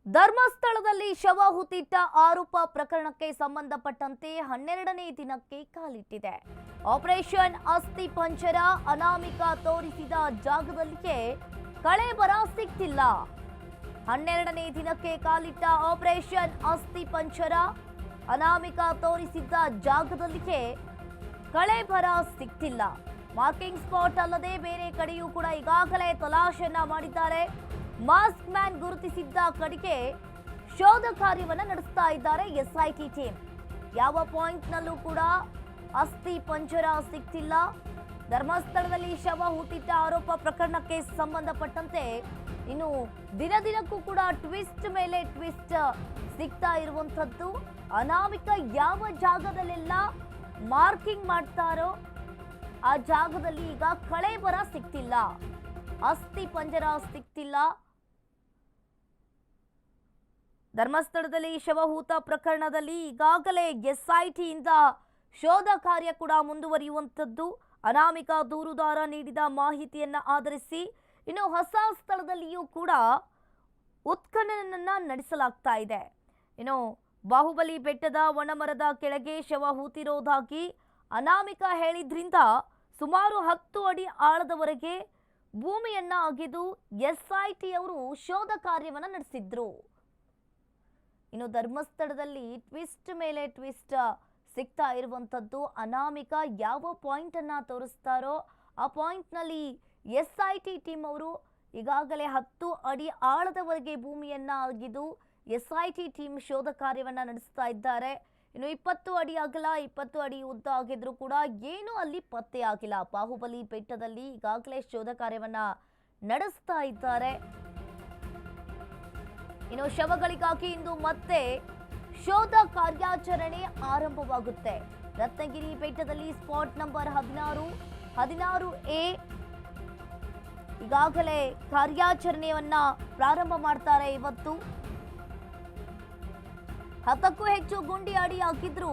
ಧರ್ಮಸ್ಥಳದಲ್ಲಿ ಶವ ಹೂತಿಟ್ಟ ಆರೋಪ ಪ್ರಕರಣಕ್ಕೆ ಸಂಬಂಧಪಟ್ಟಂತೆ 12ನೇ ದಿನಕ್ಕೆ ಕಾಲಿಟ್ಟಿದೆ. ಆಪರೇಷನ್ ಅಸ್ಥಿ ಪಂಜರ ಅನಾಮಿಕ ತೋರಿಸಿದ ಜಾಗದಲ್ಲಿಯೇ ಕಳೇಬರ ಸಿಕ್ತಿಲ್ಲ. 12ನೇ ದಿನಕ್ಕೆ ಕಾಲಿಟ್ಟ ಆಪರೇಷನ್ ಅಸ್ಥಿ ಪಂಜರ ಅನಾಮಿಕ ತೋರಿಸಿದ್ದ ಜಾಗದಲ್ಲಿಯೇ ಕಳೇಬರ ಸಿಕ್ತಿಲ್ಲ. ಮಾರ್ಕಿಂಗ್ ಸ್ಪಾಟ್ ಅಲ್ಲದೆ ಬೇರೆ ಕಡೆಯೂ ಕೂಡ ಈಗಾಗಲೇ ತಲಾಶೆಯನ್ನ ಮಾಡಿದ್ದಾರೆ. ಮಾಸ್ಕ್ ಮ್ಯಾನ್ ಗುರುತಿಸಿದ್ದ ಕಡೆಗೆ ಶೋಧ ಕಾರ್ಯವನ್ನ ನಡೆಸ್ತಾ ಇದ್ದಾರೆ ಎಸ್ಐಟಿ ಟೀಮ್. ಯಾವ ಪಾಯಿಂಟ್ನಲ್ಲೂ ಕೂಡ ಅಸ್ಥಿ ಪಂಜರ ಸಿಕ್ತಿಲ್ಲ. ಧರ್ಮಸ್ಥಳದಲ್ಲಿ ಶವ ಹೂತಿಟ್ಟ ಆರೋಪ ಪ್ರಕರಣಕ್ಕೆ ಸಂಬಂಧಪಟ್ಟಂತೆ ಇನ್ನು ದಿನದಿನಕ್ಕೂ ಕೂಡ ಟ್ವಿಸ್ಟ್ ಮೇಲೆ ಟ್ವಿಸ್ಟ್ ಸಿಗ್ತಾ ಇರುವಂತದ್ದು. ಅನಾಮಿಕ ಯಾವ ಜಾಗದಲ್ಲೆಲ್ಲ ಮಾರ್ಕಿಂಗ್ ಮಾಡ್ತಾರೋ ಆ ಜಾಗದಲ್ಲಿ ಈಗ ಕಳೇಬರ ಸಿಕ್ತಿಲ್ಲ, ಅಸ್ಥಿ ಪಂಜರ ಸಿಕ್ತಿಲ್ಲ. ಧರ್ಮಸ್ಥಳದಲ್ಲಿ ಶವಹೂತ ಪ್ರಕರಣದಲ್ಲಿ ಈಗಾಗಲೇ ಎಸ್ಐಟಿಯಿಂದ ಶೋಧ ಕಾರ್ಯ ಕೂಡ ಮುಂದುವರಿಯುವಂಥದ್ದು. ಅನಾಮಿಕ ದೂರುದಾರ ನೀಡಿದ ಮಾಹಿತಿಯನ್ನ ಆಧರಿಸಿ ಇನ್ನು ಹೊಸ ಸ್ಥಳದಲ್ಲಿಯೂ ಕೂಡ ಉತ್ಖನನನ್ನ ನಡೆಸಲಾಗ್ತಾ ಇದೆ. ಇನ್ನು ಬಾಹುಬಲಿ ಬೆಟ್ಟದ ಒಣಮರದ ಕೆಳಗೆ ಶವ ಹೂತಿರೋದಾಗಿ ಅನಾಮಿಕ ಹೇಳಿದ್ರಿಂದ ಸುಮಾರು 10 ಅಡಿ ಆಳದವರೆಗೆ ಭೂಮಿಯನ್ನ ಅಗೆದು ಎಸ್ಐಟಿ ಅವರು ಶೋಧ ಕಾರ್ಯವನ್ನ ನಡೆಸಿದ್ರು. ಇನ್ನು ಧರ್ಮಸ್ಥಳದಲ್ಲಿ ಟ್ವಿಸ್ಟ್ ಮೇಲೆ ಟ್ವಿಸ್ಟ್ ಸಿಗ್ತಾ ಇರುವಂತದ್ದು. ಅನಾಮಿಕ ಯಾವ ಪಾಯಿಂಟ್ ಅನ್ನ ತೋರಿಸ್ತಾರೋ ಆ ಪಾಯಿಂಟ್ ನಲ್ಲಿ ಎಸ್ಐಟಿ ಟೀಮ್ ಅವರು ಈಗಾಗಲೇ 10 ಅಡಿ ಆಳದವರೆಗೆ ಭೂಮಿಯನ್ನ ಅಗೆದು ಎಸ್ಐಟಿ ಟೀಮ್ ಶೋಧ ಕಾರ್ಯವನ್ನ ನಡೆಸ್ತಾ ಇದ್ದಾರೆ. ಇನ್ನು 20 ಅಡಿ ಅಗಲ 20 ಅಡಿ ಉದ್ದ ಆಗಿದ್ರು ಕೂಡ ಏನೂ ಅಲ್ಲಿ ಪತ್ತೆ ಆಗಿಲ್ಲ. ಬಾಹುಬಲಿ ಬೆಟ್ಟದಲ್ಲಿ ಈಗಾಗಲೇ ಶೋಧ ಕಾರ್ಯವನ್ನ ನಡೆಸ್ತಾ ಇದ್ದಾರೆ. ಇನ್ನು ಶವಗಳಿಗಾಗಿ ಇಂದು ಮತ್ತೆ ಶೋಧ ಕಾರ್ಯಾಚರಣೆ ಆರಂಭವಾಗುತ್ತೆ. ರತ್ನಗಿರಿ ಬೆಟ್ಟದಲ್ಲಿ ಸ್ಪಾಟ್ ನಂಬರ್ 16A ಈಗಾಗಲೇ ಕಾರ್ಯಾಚರಣೆಯನ್ನ ಪ್ರಾರಂಭ ಮಾಡ್ತಾರೆ. ಇವತ್ತು 10ಕ್ಕೂ ಹೆಚ್ಚು ಗುಂಡಿ ಅಡಿ ಹಾಕಿದ್ರೂ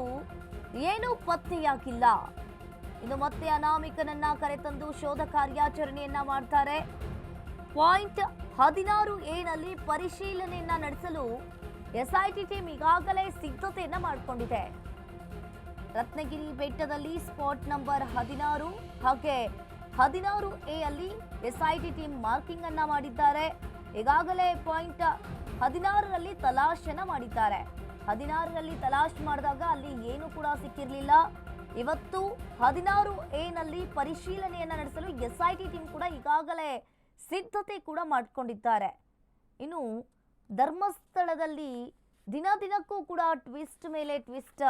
ಏನೂ ಪತ್ತೆಯಾಗಿಲ್ಲ. ಇನ್ನು ಮತ್ತೆ ಅನಾಮಿಕನನ್ನ ಕರೆತಂದು ಶೋಧ ಕಾರ್ಯಾಚರಣೆಯನ್ನ ಮಾಡ್ತಾರೆ. ಪಾಯಿಂಟ್ 16A ನಲ್ಲಿ ಪರಿಶೀಲನೆಯನ್ನ ನಡೆಸಲು ಎಸ್ಐಟಿ ಟೀಮ್ ಈಗಾಗಲೇ ಸಿದ್ಧತೆಯನ್ನ ಮಾಡಿಕೊಂಡಿದೆ. ರತ್ನಗಿರಿ ಬೆಟ್ಟದಲ್ಲಿ ಸ್ಪಾಟ್ ನಂಬರ್ 16 ಹಾಗೆ 16A ಅಲ್ಲಿ ಎಸ್ಐಟಿ ಟೀಮ್ ಮಾರ್ಕಿಂಗ್ ಅನ್ನ ಮಾಡಿದ್ದಾರೆ. ಈಗಾಗಲೇ ಪಾಯಿಂಟ್ 16ರಲ್ಲಿ ತಲಾಶೆನ ಮಾಡಿದ್ದಾರೆ. 16ರಲ್ಲಿ ತಲಾಶ್ ಮಾಡಿದಾಗ ಅಲ್ಲಿ ಏನು ಕೂಡ ಸಿಕ್ಕಿರಲಿಲ್ಲ. ಇವತ್ತು 16A ನಲ್ಲಿ ಪರಿಶೀಲನೆಯನ್ನ ನಡೆಸಲು ಎಸ್ಐಟಿ ಟೀಮ್ ಕೂಡ ಈಗಾಗಲೇ ಸಿದ್ಧತೆ ಕೂಡ ಮಾಡಿಕೊಂಡಿದ್ದಾರೆ. ಇನ್ನು ಧರ್ಮಸ್ಥಳದಲ್ಲಿ ದಿನದಿನಕ್ಕೂ ಕೂಡ ಟ್ವಿಸ್ಟ್ ಮೇಲೆ ಟ್ವಿಸ್ಟ್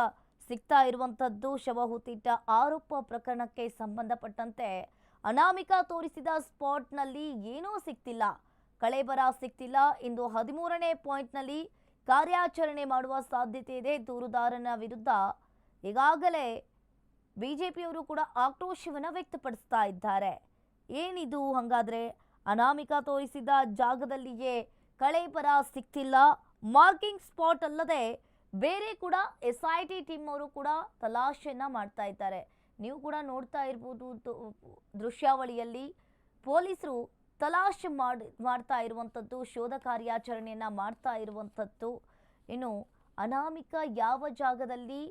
ಸಿಗ್ತಾ ಇರುವಂತದ್ದು. ಶವ ಹೂತಿಟ್ಟ ಆರೋಪ ಪ್ರಕರಣಕ್ಕೆ ಸಂಬಂಧಪಟ್ಟಂತೆ ಅನಾಮಿಕ ತೋರಿಸಿದ ಸ್ಪಾಟ್ನಲ್ಲಿ ಏನೂ ಸಿಗ್ತಿಲ್ಲ, ಕಳೇಬರ ಸಿಗ್ತಿಲ್ಲ. ಇಂದು 13ನೇ ಪಾಯಿಂಟ್ನಲ್ಲಿ ಕಾರ್ಯಾಚರಣೆ ಮಾಡುವ ಸಾಧ್ಯತೆ ಇದೆ. ದೂರುದಾರನ ವಿರುದ್ಧ ಈಗಾಗಲೇ ಬಿಜೆಪಿಯವರು ಕೂಡ ಆಕ್ರೋಶವನ್ನು ವ್ಯಕ್ತಪಡಿಸ್ತಾ ಇದ್ದಾರೆ. ಏನಿದು ಹಾಗಾದ್ರೆ? ಅನಾಮಿಕ ತೋರಿಸಿದ ಜಾಗದಲ್ಲಿಯೇ ಕಳೇಬರ ಸಿಕ್ತಿಲ್ಲ. ಮಾರ್ಕಿಂಗ್ ಸ್ಪಾಟ್ ಅಲ್ಲದೆ ಬೇರೆ ಕೂಡ ಎಸ್ಐಟಿ ಟೀಮ್ ಅವರು ಕೂಡ ತಲಾಶೆಯನ್ನ ಮಾಡ್ತಾ ಇದ್ದಾರೆ. ನೀವು ಕೂಡ ನೋಡ್ತಾ ಇರ್ಬೋದು ದೃಶ್ಯಾವಳಿಯಲ್ಲಿ ಪೊಲೀಸರು ತಲಾಶೆ ಮಾಡ್ತಾ ಇರುವಂಥದ್ದು, ಶೋಧ ಕಾರ್ಯಾಚರಣೆಯನ್ನ ಮಾಡ್ತಾ ಇರುವಂಥದ್ದು. ಇನ್ನು ಅನಾಮಿಕ ಯಾವ ಜಾಗದಲ್ಲಿ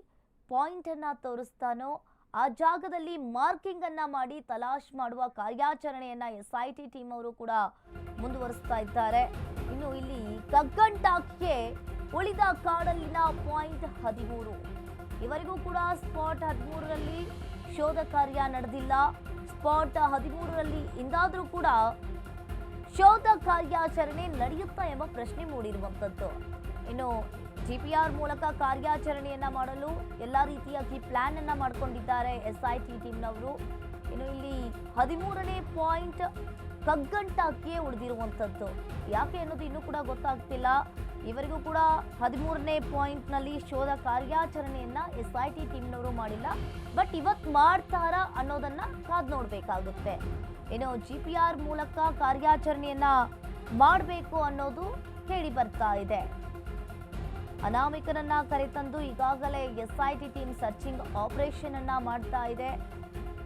ಪಾಯಿಂಟ್ ಅನ್ನ ತೋರಿಸ್ತಾನೋ ಆ ಜಾಗದಲ್ಲಿ ಮಾರ್ಕಿಂಗ್ ಅನ್ನ ಮಾಡಿ ತಲಾಶ್ ಮಾಡುವ ಕಾರ್ಯಾಚರಣೆಯನ್ನ ಎಸ್ಐಟಿ ಟೀಮ್ ಅವರು ಕೂಡ ಮುಂದುವರಿಸ್ತಾ ಇದ್ದಾರೆ. ಇನ್ನು ಇಲ್ಲಿ ಕಗ್ಗಂಟಾಕಿಗೆ ಉಳಿದ ಕಾಡಲ್ಲಿನ ಪಾಯಿಂಟ್ 13 ಇವರಿಗೂ ಕೂಡ ಸ್ಪಾಟ್ 13ರಲ್ಲಿ ಶೋಧ ಕಾರ್ಯ ನಡೆದಿಲ್ಲ. ಸ್ಪಾಟ್ 13ರಲ್ಲಿ ಇಂದಾದ್ರೂ ಕೂಡ ಶೋಧ ಕಾರ್ಯಾಚರಣೆ ನಡೆಯುತ್ತಾ ಎಂಬ ಪ್ರಶ್ನೆ ಮೂಡಿರುವಂಥದ್ದು. ಇನ್ನು ಜಿಪಿಆರ್ ಮೂಲಕ ಕಾರ್ಯಾಚರಣೆಯನ್ನ ಮಾಡಲು ಎಲ್ಲ ರೀತಿಯಾಗಿ ಪ್ಲಾನ್ ಅನ್ನ ಮಾಡ್ಕೊಂಡಿದ್ದಾರೆ ಎಸ್ಐಟಿ ಟೀಮ್ನವರು. ಇನ್ನು ಇಲ್ಲಿ 13ನೇ ಪಾಯಿಂಟ್ ಕಗ್ಗಂಟಾಕಿಯೇ ಉಳಿದಿರುವಂಥದ್ದು. ಯಾಕೆ ಅನ್ನೋದು ಇನ್ನೂ ಕೂಡ ಗೊತ್ತಾಗ್ತಿಲ್ಲ. ಇವರಿಗೂ ಕೂಡ 13ನೇ ಪಾಯಿಂಟ್ನಲ್ಲಿ ಶೋಧ ಕಾರ್ಯಾಚರಣೆಯನ್ನ ಎಸ್ಐಟಿ ಟೀಮ್ನವರು ಮಾಡಿಲ್ಲ. ಬಟ್ ಇವತ್ತು ಮಾಡ್ತಾರಾ ಅನ್ನೋದನ್ನ ಕಾದ್ ನೋಡ್ಬೇಕಾಗುತ್ತೆ. ಇನ್ನು ಜಿಪಿಆರ್ ಮೂಲಕ ಕಾರ್ಯಾಚರಣೆಯನ್ನ ಮಾಡಬೇಕು ಅನ್ನೋದು ಕೇಳಿ ಬರ್ತಾ ಇದೆ. ಅನಾಮಿಕನನ್ನ ಕರೆತಂದು ಈಗಾಗಲೇ ಎಸ್ಐಟಿ ಟೀಮ್ ಸರ್ಚಿಂಗ್ ಆಪರೇಷನ್ ಅನ್ನ ಮಾಡ್ತಾ ಇದೆ.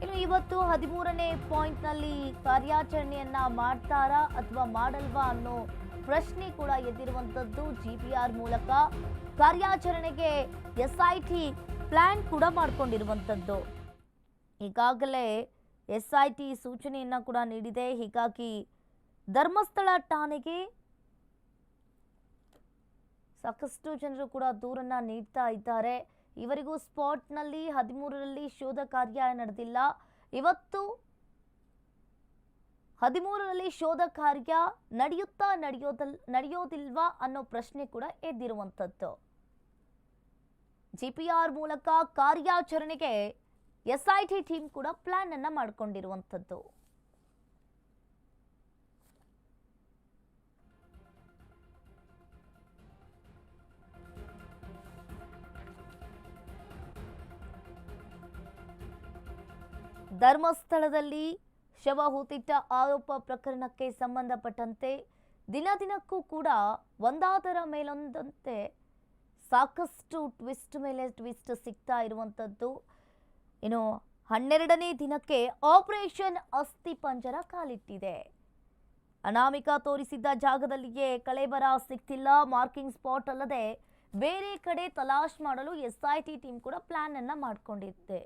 ಇನ್ನು ಇವತ್ತು 13ನೇ ಪಾಯಿಂಟ್ನಲ್ಲಿ ಕಾರ್ಯಾಚರಣೆಯನ್ನ ಮಾಡ್ತಾರಾ ಅಥವಾ ಮಾಡಲ್ವಾ ಅನ್ನೋ ಪ್ರಶ್ನೆ ಕೂಡ ಎದ್ದಿರುವಂಥದ್ದು. ಜಿಪಿಆರ್ ಮೂಲಕ ಕಾರ್ಯಾಚರಣೆಗೆ ಎಸ್ಐಟಿ ಪ್ಲಾನ್ ಕೂಡ ಮಾಡಿಕೊಂಡಿರುವಂಥದ್ದು. ಈಗಾಗಲೇ ಎಸ್ಐಟಿ ಸೂಚನೆಯನ್ನ ಕೂಡ ನೀಡಿದೆ. ಹೀಗಾಗಿ ಧರ್ಮಸ್ಥಳ ಠಾಣೆಗೆ ಸಾಕಷ್ಟು ಜನರು ಕೂಡ ದೂರನ್ನ ನೀಡ್ತಾ ಇದ್ದಾರೆ. ಇವರಿಗೂ ಸ್ಪಾಟ್ನಲ್ಲಿ 13ರಲ್ಲಿ ಶೋಧ ಕಾರ್ಯ ನಡೆದಿಲ್ಲ. ಇವತ್ತು 13ರಲ್ಲಿ ಶೋಧ ಕಾರ್ಯ ನಡೆಯೋದಿಲ್ವಾ ಅನ್ನೋ ಪ್ರಶ್ನೆ ಕೂಡ ಎದ್ದಿರುವಂಥದ್ದು. ಜಿಪಿಆರ್ ಮೂಲಕ ಕಾರ್ಯಾಚರಣೆಗೆ ಎಸ್ಐಟಿ ಟೀಮ್ ಕೂಡ ಪ್ಲಾನ್ ಅನ್ನ ಮಾಡಿಕೊಂಡಿರುವಂಥದ್ದು. ಧರ್ಮಸ್ಥಳದಲ್ಲಿ ಶವ ಹೂತಿಟ್ಟ ಆರೋಪ ಪ್ರಕರಣಕ್ಕೆ ಸಂಬಂಧಪಟ್ಟಂತೆ ದಿನದಿನಕ್ಕೂ ಕೂಡ ಒಂದಾದರ ಮೇಲೊಂದಂತೆ ಸಾಕಷ್ಟು ಟ್ವಿಸ್ಟ್ ಮೇಲೆ ಟ್ವಿಸ್ಟ್ ಸಿಗ್ತಾ ಇರುವಂಥದ್ದು. ಇನ್ನು 12ನೇ ದಿನಕ್ಕೆ ಆಪರೇಷನ್ ಅಸ್ಥಿಪಂಜರ ಕಾಲಿಟ್ಟಿದೆ. ಅನಾಮಿಕ ತೋರಿಸಿದ್ದ ಜಾಗದಲ್ಲಿಯೇ ಕಳೇಬರ ಸಿಗ್ತಿಲ್ಲ. ಮಾರ್ಕಿಂಗ್ ಸ್ಪಾಟ್ ಅಲ್ಲದೆ ಬೇರೆ ಕಡೆ ತಲಾಶ್ ಮಾಡಲು ಎಸ್ಐಟಿ ಟೀಮ್ ಕೂಡ ಪ್ಲಾನ್ ಅನ್ನ ಮಾಡಿಕೊಂಡಿದೆ.